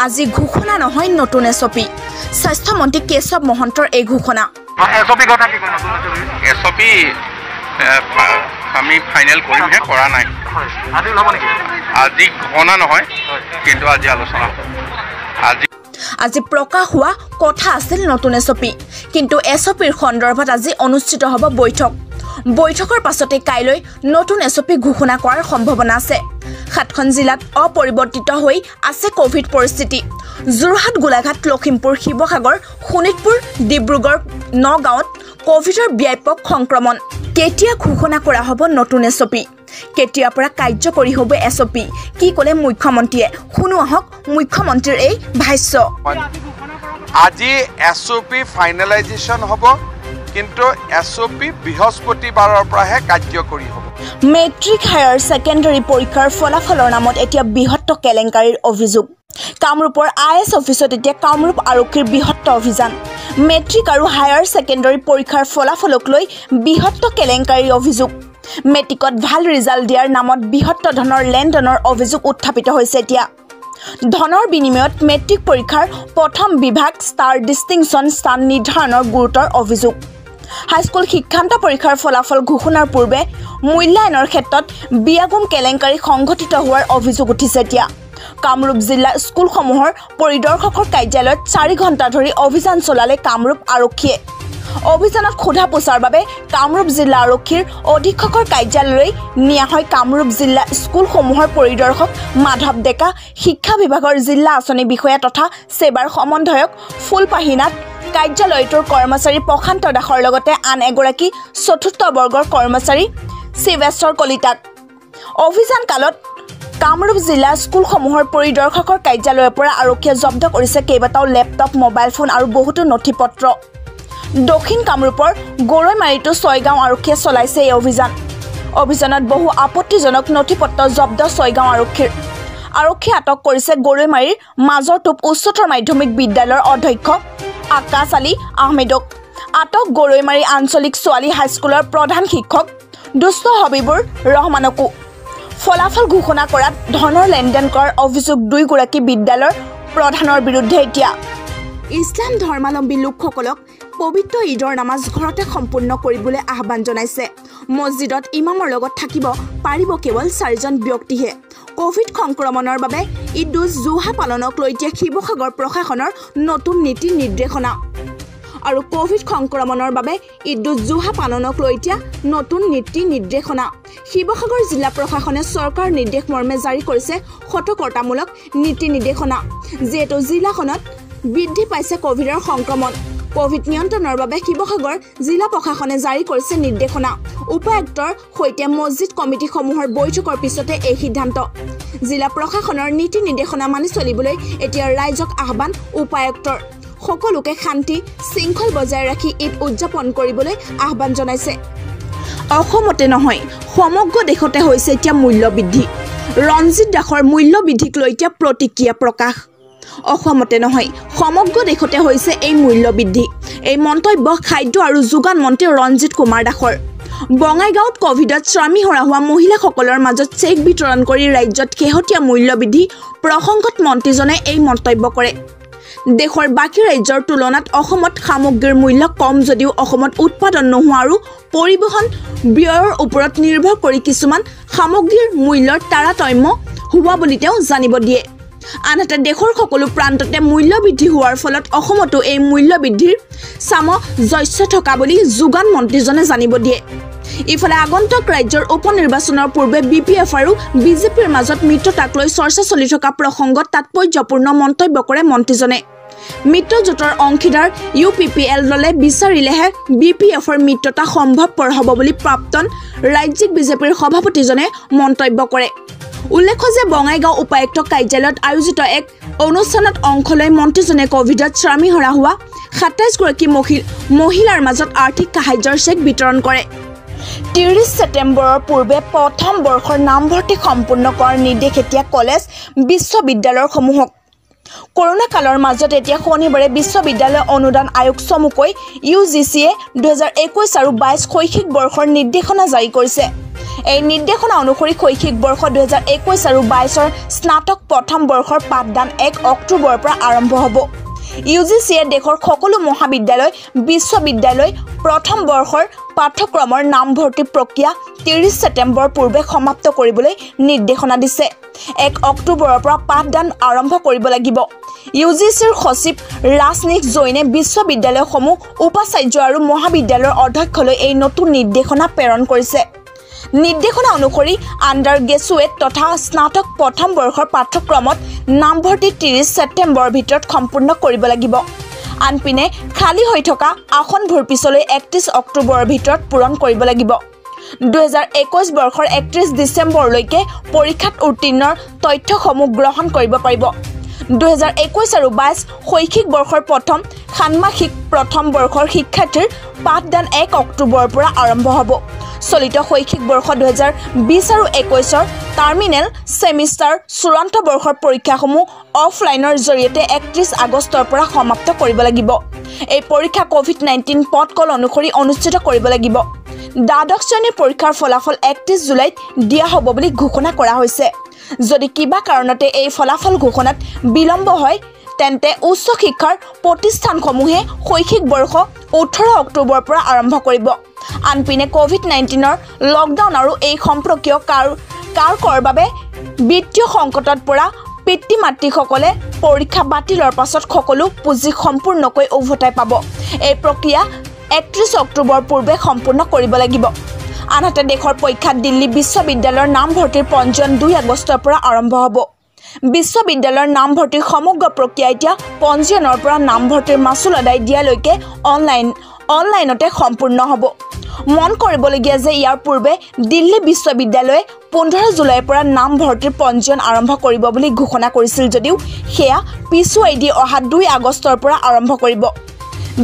আজি ঘোষণা নহয় নতুন এছপি স্বাস্থ্যমন্ত্ৰী কেশৱ মহন্তৰ এই ঘোষণা এছপি কথা কি কয় নতুন এছপি আমি ফাইনেল কৰিমহে কৰা নাই আজি ল'ব নেকি আজি ঘোষণা নহয় কিন্তু আজি আলোচনা আজি প্ৰকাশ হোৱা কথা আছিল নতুন এছপি কিন্তু এছপিৰ সন্দৰ্ভত আজি অনুষ্ঠিত হ'ব বৈঠকৰ পাছতে কাইলৈ নতুন এছপি ঘোষণা কৰাৰ সম্ভাৱনা আছে 7খন জিলাত অপৰিৱৰ্তিত হৈ আছে কোভিড পৰিস্থিতি যোৰহাট গোলাঘাট লখিমপুৰ শিৱসাগৰ শোণিতপুৰ ডিব্ৰুগড় নগাঁৱত কোভিডৰ ব্যাপক সংক্ৰমণ কেতিয়া ঘোষণা কৰা হ'ব নতুন এছপি কেতিয়াৰ পৰা কাৰ্যকৰী হ'ব এছপি কি ক'লে মুখ্যমন্ত্ৰীয়ে শুনো আহক মুখ্যমন্ত্ৰীৰ এই ভাষ্য আজি এছপি ফাইনেলাইজেশ্যন হ'ব কিন্তু এছপি বৃহস্পতিবাৰৰ পৰাহে কাৰ্যকৰী হ'ব মেট্ৰিক হায়াৰ ছেকেণ্ডাৰী পৰীক্ষাৰ ফলাফলৰ নামত এতিয়া বৃহৎ কেলেংকাৰীৰ অভিযোগ কামৰূপৰ আইএছ অফিচত এতিয়া কামৰূপ আৰক্ষীৰ বৃহৎ অভিযান মেট্ৰিক আৰু হায়াৰ ছেকেণ্ডাৰী পৰীক্ষাৰ ফলাফলক লৈ বৃহৎ কেলেংকাৰীৰ অভিযোগ মেট্ৰিকত ভাল ৰিজাল্ট দিয়াৰ নামত বৃহৎ ধনৰ লেনদেনৰ অভিযোগ উত্থাপিত হৈছে এতিয়া ধনৰ বিনিময়ত মেট্ৰিক পৰীক্ষাৰ প্ৰথম বিভাগ ষ্টাৰ ডিষ্টিংশ্যন স্থান নিৰ্ধাৰণৰ গুৰুতৰ অভিযোগ হাইস্কুল শিক্ষান্ত পৰীক্ষাৰ ফলাফল ঘোষণাৰ পূৰ্বে মূল্যায়নৰ ক্ষেত্ৰত বিয়াগুম কেলেংকাৰী সংঘটিত হোৱাৰ অভিযোগ উঠিছে এতিয়া কামৰূপ জিলা স্কুলসমূহৰ পৰিদৰ্শকৰ কাৰ্যালয়ত 4 ঘণ্টা ধৰি অভিযান চলালে কামৰূপ আৰক্ষীয়ে অভিযানত সোধা পোছাৰ বাবে কামৰূপ জিলা আৰক্ষীৰ অধীক্ষকৰ কাৰ্যালয়লৈ নিয়া হয় কামৰূপ জিলা স্কুলসমূহৰ পৰিদৰ্শক মাধৱ ডেকা শিক্ষা বিভাগৰ জিলা আঁচনি বিষয়া তথা সেৱাৰ সমন্বয়ক ফুলপাহিনাথ কাৰ্যালয়টোৰ কৰ্মচাৰী প্ৰশান্ত দাসৰ লগতে আন এগৰাকী চতুৰ্থ বৰ্গৰ কৰ্মচাৰী শিৱেশ্বৰ কলিতাক অভিযান কালত কামৰূপ জিলা স্কুলসমূহৰ পৰিদৰ্শকৰ কাৰ্যালয়ৰ পৰা আৰক্ষীয়ে জব্দ কৰিছে কেইবাটাও লেপটপ মোবাইল ফোন আৰু বহুতো নথিপত্ৰ দক্ষিণ কামৰূপৰ গৰৈমাৰীতো 6 গাঁও আৰক্ষীয়ে চলাইছে এই অভিযানত বহু আপত্তিজনক নথিপত্ৰ জব্দ 6 গাঁও আৰক্ষীয়ে আটক কৰিছে গৰৈমাৰীৰ মাজৰটোপ উচ্চতৰ মাধ্যমিক বিদ্যালয়ৰ অধ্যক্ষ আকাশ আলী আহমেদক আটক গৰৈমাৰী আঞ্চলিক ছোৱালী হাইস্কুলৰ প্ৰধান শিক্ষক দুষ্ট হবিবুৰ ৰহমানকো ফলাফল ঘোষণা কৰাত ধনৰ লেনদেন কৰাৰ অভিযোগ 2 গৰাকী বিদ্যালয়ৰ প্ৰধানৰ বিৰুদ্ধে এতিয়া ইছলাম ধৰ্মাৱলম্বী লোকসকলক পবিত্ৰ ঈদৰ নামাজ ঘৰতে সম্পূৰ্ণ কৰিবলৈ আহ্বান জনাইছে মছজিদত ইমামৰ লগত থাকিব পাৰিব কেৱল 4জন ব্যক্তিহে কোভিড সংক্ৰমণৰ বাবে ঈদ উজ জোহা পালনক লৈ এতিয়া শিৱসাগৰ প্ৰশাসনৰ নতুন নীতি নিৰ্দেশনা আৰু কোভিড সংক্ৰমণৰ বাবে ঈদ উজ জোহা পালনক লৈ এতিয়া নতুন নীতি নিৰ্দেশনা শিৱসাগৰ জিলা প্ৰশাসনে চৰকাৰ নিৰ্দেশ মৰ্মে জাৰি কৰিছে সতৰ্কতামূলক নীতি নিৰ্দেশনা যেটো জিলাখনত বৃদ্ধি পাইছে কোভিডৰ সংক্ৰমণ কোভিড নিয়ন্ত্ৰণৰ বাবে শিৱসাগৰ জিলা প্ৰশাসনে জাৰি কৰিছে নিৰ্দেশনা উপায়ুক্তৰ সৈতে মছজিদ কমিটিসমূহৰ বৈঠকৰ পিছতে এই সিদ্ধান্ত জিলা প্ৰশাসনৰ নীতি নিৰ্দেশনা মানি চলিবলৈ এতিয়া ৰাইজক আহ্বান উপায়ুক্তৰ সকলোকে শান্তি শৃংখল বজাই ৰাখি ঈদ উদযাপন কৰিবলৈ আহ্বান জনাইছে অসমতে নহয় সমগ্ৰ দেশতে হৈছে এতিয়া মূল্য বৃদ্ধি ৰঞ্জিত দাসৰ মূল্য বৃদ্ধিক লৈ এতিয়া প্ৰতিক্ৰিয়া প্ৰকাশ অসমতে নহয় সমগ্ৰ দেশতে হৈছে এই মূল্য বৃদ্ধি এই মন্তব্য খাদ্য আৰু যোগান মন্ত্ৰী ৰঞ্জিত কুমাৰ দাসৰ বঙাইগাঁৱত কোভিডত স্বামী হৰা হোৱা মহিলাসকলৰ মাজত চেক বিতৰণ কৰি ৰাজ্যত শেহতীয়া মূল্য বৃদ্ধি প্ৰসংগত মন্ত্ৰীজনে এই মন্তব্য কৰে দেশৰ বাকী ৰাজ্যৰ তুলনাত অসমত সামগ্ৰীৰ মূল্য কম যদিও অসমত উৎপাদন নোহোৱা আৰু পৰিবহণ ব্যয়ৰ ওপৰত নিৰ্ভৰ কৰি কিছুমান সামগ্ৰীৰ মূল্যৰ তাৰতম্য হোৱা বুলি তেওঁ জানিব দিয়ে আনহাতে দেশৰ সকলো প্ৰান্ততে মূল্য বৃদ্ধি হোৱাৰ ফলত অসমতো এই মূল্য বৃদ্ধিৰ সামঞ্জস্য থকা বুলি যোগান মন্ত্ৰীজনে জানিব দিয়ে ইফালে আগন্তুক ৰাজ্যৰ উপনিৰ্বাচনৰ পূৰ্বে বিপিএফ আৰু বিজেপিৰ মাজত মিত্ৰতাক লৈ চৰ্চা চলি থকা প্ৰসংগত তাৎপৰ্যপূৰ্ণ মন্তব্য কৰে মন্ত্ৰীজনে মিত্ৰজোঁটৰ অংশীদাৰ ইউপিপিএল দলে বিচাৰিলেহে বিপিএফৰ মিত্ৰতা সম্ভৱপৰ হ'ব বুলি প্ৰাক্তন ৰাজ্যিক বিজেপিৰ সভাপতিজনে মন্তব্য কৰে উল্লেখ্য যে বঙাইগাঁও উপায়ুক্ত কাৰ্যালয়ত আয়োজিত এক অনুষ্ঠানত অংশ লৈ মন্ত্ৰীজনে কোভিডত স্বামী হৰা হোৱা 27 গৰাকী মহিলাৰ মাজত আৰ্থিক সাহায্যৰ চেক বিতৰণ কৰে 30 ছেপ্টেম্বৰৰ পূৰ্বে প্ৰথম বৰ্ষৰ নামভৰ্তি সম্পূৰ্ণ কৰাৰ নিৰ্দেশ এতিয়া কলেজ বিশ্ববিদ্যালয়সমূহক কৰোনা কালৰ মাজত এতিয়া শনিবাৰে বিশ্ববিদ্যালয় অনুদান আয়োগ চমুকৈ ইউজিচিয়ে 2021 আৰু 22 শৈক্ষিক বৰ্ষৰ নিৰ্দেশনা জাৰি কৰিছে এই নিৰ্দেশনা অনুসৰি শৈক্ষিক বৰ্ষ 2021 আৰু 22ৰ স্নাতক প্ৰথম বৰ্ষৰ পাঠদান 1 অক্টোবৰৰ পৰা আৰম্ভ হ'ব ইউজিচিয়ে দেশৰ সকলো মহাবিদ্যালয় বিশ্ববিদ্যালয় প্ৰথম বৰ্ষৰ পাঠ্যক্ৰমৰ নামভৰ্তি প্ৰক্ৰিয়া 30 ছেপ্টেম্বৰ পূৰ্বে সমাপ্ত কৰিবলৈ নিৰ্দেশনা দিছে 1 অক্টোবৰৰ পৰা পাঠদান আৰম্ভ কৰিব লাগিব ইউজিচিৰ সচিব ৰাজনীশ জৈনে বিশ্ববিদ্যালয়সমূহ উপাচাৰ্য আৰু মহাবিদ্যালয়ৰ অধ্যক্ষলৈ এই নতুন নিৰ্দেশনা প্ৰেৰণ কৰিছে নিৰ্দেশনা অনুসৰি আণ্ডাৰ গ্ৰেজুৱেট তথা স্নাতক প্ৰথম বৰ্ষৰ পাঠ্যক্ৰমত নামভৰ্তি 30 ছেপ্টেম্বৰৰ ভিতৰত সম্পূৰ্ণ কৰিব লাগিব আনপিনে খালী হৈ থকা আসনবোৰ পিছলৈ 31 অক্টোবৰৰ ভিতৰত পূৰণ কৰিব লাগিব 2021 বৰ্ষৰ 31 ডিচেম্বৰলৈকে পৰীক্ষাত উত্তীৰ্ণৰ তথ্যসমূহ গ্ৰহণ কৰিব পাৰিব 2021 আৰু 22 শৈক্ষিক বৰ্ষৰ প্ৰথম ষান্মাসিক প্ৰথম বৰ্ষৰ শিক্ষাৰ্থীৰ পাঠদান 1 অক্টোবৰৰ পৰা আৰম্ভ হ'ব চলিত শৈক্ষিক বৰ্ষ 2020 আৰু 21ৰ টাৰ্মিনেল সেমিষ্টাৰ চূড়ান্ত বৰ্ষৰ পৰীক্ষাসমূহ অফলাইনৰ জৰিয়তে 31 আগষ্টৰ পৰা সমাপ্ত কৰিব লাগিব এই পৰীক্ষা কোভিড-19 প্ৰটকল অনুসৰি অনুষ্ঠিত কৰিব লাগিব দ্বাদশ শ্ৰেণীৰ পৰীক্ষাৰ ফলাফল 31 জুলাইত দিয়া হ'ব বুলি ঘোষণা কৰা হৈছে যদি কিবা কাৰণতে এই ফলাফল ঘোষণাত বিলম্ব হয় তেন্তে উচ্চ শিক্ষাৰ প্ৰতিষ্ঠানসমূহে শৈক্ষিক বৰ্ষ 18 অক্টোবৰৰ পৰা আৰম্ভ কৰিব আনপিনে কোভিড-19ৰ লকডাউন আৰু এই সম্পৰ্কীয় কাৰকৰ বাবে বিত্তীয় সংকটত পৰা পিতৃ-মাতৃসকলে পৰীক্ষা বাতিলৰ পাছত সকলো পুঁজি সম্পূৰ্ণকৈ উভতাই পাব এই প্ৰক্ৰিয়া 31 অক্টোবৰ পূৰ্বে সম্পূৰ্ণ কৰিব লাগিব আনহাতে দেশৰ পৰীক্ষাত দিল্লী বিশ্ববিদ্যালয়ৰ নামভৰ্তিৰ পঞ্জীয়ন 2 আগষ্টৰ পৰা আৰম্ভ হ'ব বিশ্ববিদ্যালয়ৰ নামভৰ্তিৰ সমগ্ৰ প্ৰক্ৰিয়া এতিয়া পঞ্জীয়নৰ পৰা নামভৰ্তিৰ মাচুল আদায় দিয়ালৈকে অনলাইনতে সম্পূৰ্ণ হ'ব মন কৰিবলগীয়া যে ইয়াৰ পূৰ্বে দিল্লী বিশ্ববিদ্যালয়ে 15 জুলাইৰ পৰা নামভৰ্তিৰ পঞ্জীয়ন আৰম্ভ কৰিব বুলি ঘোষণা কৰিছিল যদিও সেয়া পিছুৱাই দি অহা 2 আগষ্টৰ পৰা আৰম্ভ কৰিব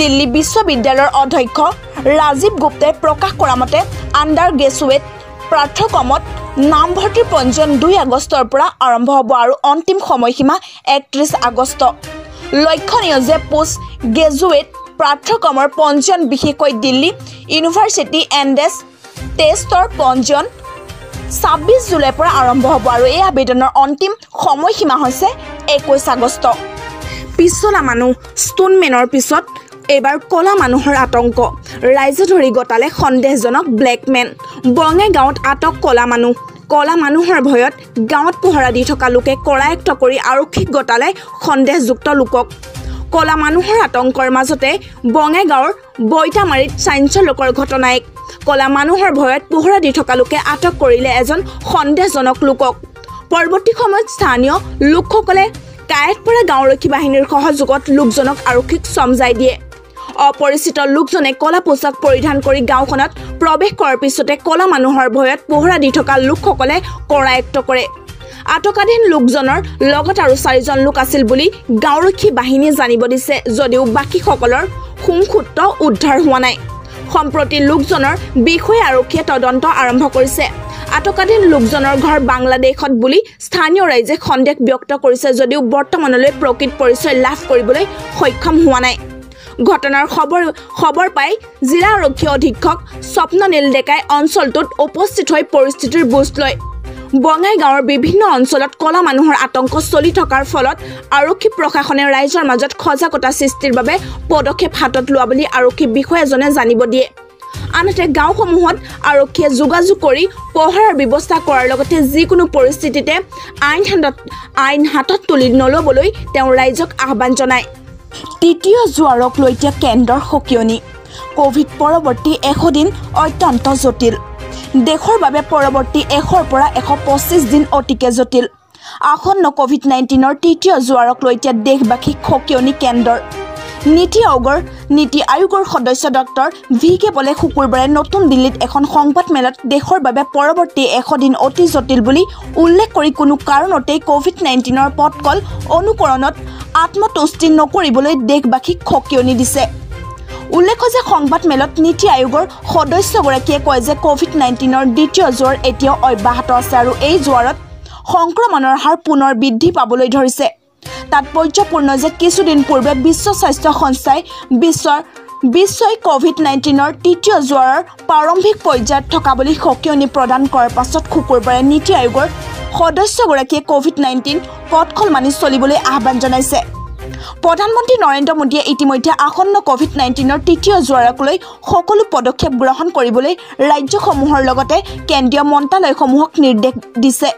দিল্লী বিশ্ববিদ্যালয়ৰ অধ্যক্ষ ৰাজীৱ গুপ্তাই প্ৰকাশ কৰা মতে আণ্ডাৰ গ্ৰেজুৱেট পাঠ্যক্ৰমত নামভৰ্তিৰ পঞ্জীয়ন 2 আগষ্টৰ পৰা আৰম্ভ হ'ব আৰু অন্তিম সময়সীমা 31 আগষ্ট লক্ষণীয় যে পোষ্ট গ্ৰেজুৱেট পাঠ্যক্ৰমৰ পঞ্জীয়ন বিশেষকৈ দিল্লী ইউনিভাৰ্চিটি এণ্ডেছ টেষ্টৰ পঞ্জীয়ন 26 জুলাইৰ পৰা আৰম্ভ হ'ব আৰু এই আবেদনৰ অন্তিম সময়সীমা হৈছে 21 আগষ্ট পিছলা মানুহ ষ্টোনমেনৰ পিছত এবাৰ কলা মানুহৰ আতংক ৰাইজে ধৰি গতালে সন্দেহজনক ব্লেকমেন বঙাইগাঁৱত আটক কলা মানুহৰ ভয়ত গাঁৱত পহৰা দি থকা লোকে কৰায়ত্ব কৰি আৰক্ষীক গতালে সন্দেহযুক্ত লোকক কলা মানুহৰ আতংকৰ মাজতে বঙাইগাঁৱৰ বৈতামাৰীত চাঞ্চল্যকৰ ঘটনা এক কলা মানুহৰ ভয়ত পহৰা দি থকা লোকে আটক কৰিলে এজন সন্দেহজনক লোকক পৰৱৰ্তী সময়ত স্থানীয় লোকসকলে কায়েতপাৰা গাঁওৰক্ষী বাহিনীৰ সহযোগত লোকজনক আৰক্ষীক চমজাই দিয়ে অপৰিচিত লোকজনে কলা পোছাক পৰিধান কৰি গাঁওখনত প্ৰৱেশ কৰাৰ পিছতে কলা মানুহৰ ভয়ত পহৰা দি থকা লোকসকলে কৰায়ত্ব কৰে আটকাধীন লোকজনৰ লগত আৰু 4জন লোক আছিল বুলি গাঁওৰক্ষী বাহিনীয়ে জানিব দিছে যদিও বাকীসকলৰ সংসূত্ৰ উদ্ধাৰ হোৱা নাই সম্প্ৰতি লোকজনৰ বিষয়ে আৰক্ষীয়ে তদন্ত আৰম্ভ কৰিছে আটকাধীন লোকজনৰ ঘৰ বাংলাদেশত বুলি স্থানীয় ৰাইজে সন্দেহ ব্যক্ত কৰিছে যদিও বৰ্তমানলৈ প্ৰকৃত পৰিচয় লাভ কৰিবলৈ সক্ষম হোৱা নাই ঘটনাৰ খবৰ পাই জিলা আৰক্ষী অধীক্ষক স্বপ্ননীল ডেকাই অঞ্চলটোত উপস্থিত হৈ পৰিস্থিতিৰ বুজ লয় বঙাইগাঁৱৰ বিভিন্ন অঞ্চলত কলা মানুহৰ আতংক চলি থকাৰ ফলত আৰক্ষী প্ৰশাসনে ৰাইজৰ মাজত সজাগতা সৃষ্টিৰ বাবে পদক্ষেপ হাতত লোৱা বুলি আৰক্ষী বিষয়াজনে জানিব দিয়ে আনহাতে গাঁওসমূহত আৰক্ষীয়ে যোগাযোগ কৰি পহৰাৰ ব্যৱস্থা কৰাৰ লগতে যিকোনো পৰিস্থিতিতে আইন হাতত তুলি নল'বলৈ তেওঁ ৰাইজক আহ্বান জনায় তৃতীয় জোৱাৰক লৈ এতিয়া কেন্দ্ৰৰ সকিয়নি কোভিড পৰৱৰ্তী 100 দিন অত্যন্ত জটিল দেশৰ বাবে পৰৱৰ্তী 100ৰ পৰা 125 দিন অতিকে জটিল আসন্ন কোভিড-19ৰ তৃতীয় জোৱাৰক লৈ এতিয়া দেশবাসীক সকিয়নি কেন্দ্ৰৰ নীতি আয়োগৰ সদস্য ডক্টৰ ভি.কে. পলে শুকুৰবাৰে নতুন দিল্লীত এখন সংবাদ মেলত দেশৰ বাবে পৰৱৰ্তী 100 দিন অতি জটিল বুলি উল্লেখ কৰি কোনো কাৰণতেই কোভিড-19ৰ প্ৰটকল অনুকৰণত আত্মতুষ্টি নকৰিবলৈ দেশবাসীক সকিয়নি দিছে উল্লেখ যে সংবাদ মেলত নীতি আয়োগৰ সদস্যগৰাকীয়ে কয় যে কোভিড-19ৰ দ্বিতীয় জোৱাৰ এতিয়াও অব্যাহত আছে আৰু এই জোৱাৰত সংক্ৰমণৰ হাৰ পুনৰ বৃদ্ধি পাবলৈ ধৰিছে তাৎপৰ্যপূৰ্ণ যে কিছুদিন পূৰ্বে বিশ্ব স্বাস্থ্য সংস্থাই বিশ্বৰ বিশ্বই কোভিড-19ৰ তৃতীয় জ্বৰৰ প্ৰাৰম্ভিক পৰ্যায়ত থকা বুলি সকিয়নি প্ৰদান কৰাৰ পাছত শুকুৰবাৰে নীতি আয়োগৰ সদস্যগৰাকীয়ে কোভিড-19 প্ৰটকল মানি চলিবলৈ আহ্বান জনাইছে প্ৰধানমন্ত্ৰী নৰেন্দ্ৰ মোদীয়ে ইতিমধ্যে আসন্ন কোভিড-19ৰ তৃতীয় জ্বৰক লৈ সকলো পদক্ষেপ গ্ৰহণ কৰিবলৈ ৰাজ্যসমূহৰ লগতে কেন্দ্ৰীয় মন্ত্ৰালয়সমূহক নিৰ্দেশ দিছে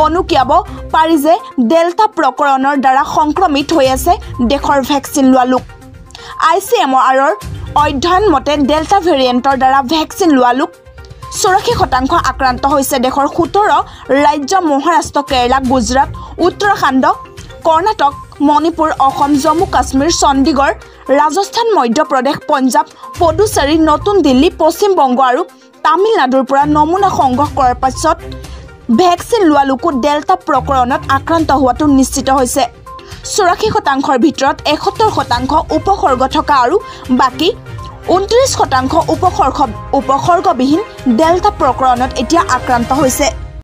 অনুকিয়াব পাৰি যে ডেল্টা প্ৰকৰণৰ দ্বাৰা সংক্ৰমিত হৈ আছে দেশৰ ভেকচিন লোৱা লোক ICMR অধ্যয়ন মতে ডেল্টা ভেৰিয়েণ্টৰ দ্বাৰা ভেকচিন লোৱা লোক 84% আক্ৰান্ত হৈছে দেশৰ 17 ৰাজ্য মহাৰাষ্ট্ৰ কেৰালা গুজৰাট উত্তৰাখণ্ড কৰ্ণাটক মণিপুৰ অসম জম্মু কাশ্মীৰ চণ্ডীগড় ৰাজস্থান মধ্যপ্ৰদেশ পঞ্জাৱ পুডুচেৰী নতুন দিল্লী পশ্চিম বংগ আৰু তামিলনাডুৰ পৰা নমুনা সংগ্ৰহ কৰাৰ পাছত ভেকচিন লোৱা লোকো ডেল্টা প্ৰকৰণত আক্ৰান্ত হোৱাটো নিশ্চিত হৈছে 84%ৰ ভিতৰত 71% উপসৰ্গ থকা আৰু বাকি 29% উপসৰ্গবিহীন ডেল্টা প্ৰকৰণত এতিয়া আক্ৰান্ত হৈছে